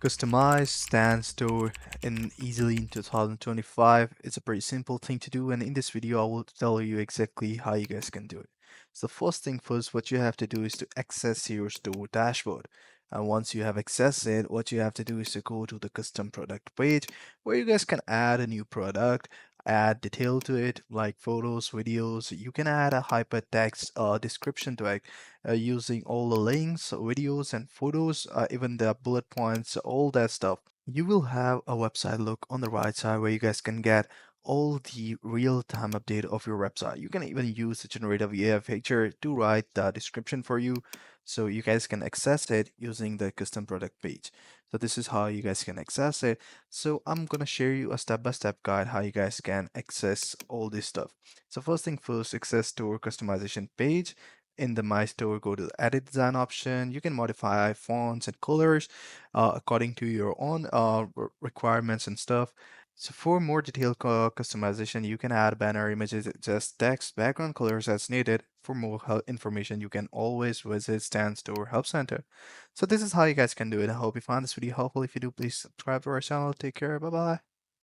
Customize Stan.store in easily in 2025. It's a pretty simple thing to do, and in this video I will tell you exactly how you guys can do it. So first thing first, what you have to do is to access your store dashboard. And once you have accessed it, what you have to do is to go to the custom product page where you guys can add a new product, add detail to it like photos, videos. You can add a hypertext description to it using all the links, videos, and photos, even the bullet points, all that stuff. You will have a website look on the right side where you guys can get all the real-time update of your website. You can even use the generative AI feature to write the description for you so you guys can access it using the custom product page. So this is how you guys can access it. So I'm gonna share you a step-by-step guide how you guys can access all this stuff. So first thing first, access store customization page. In the My Store, go to the Edit Design option. You can modify fonts and colors according to your own requirements and stuff. So for more detailed customization, you can add banner images, just text, background colors as needed. For more information, you can always visit Stan.store Help Center. So this is how you guys can do it. I hope you found this video helpful. If you do, please subscribe to our channel. Take care. Bye bye.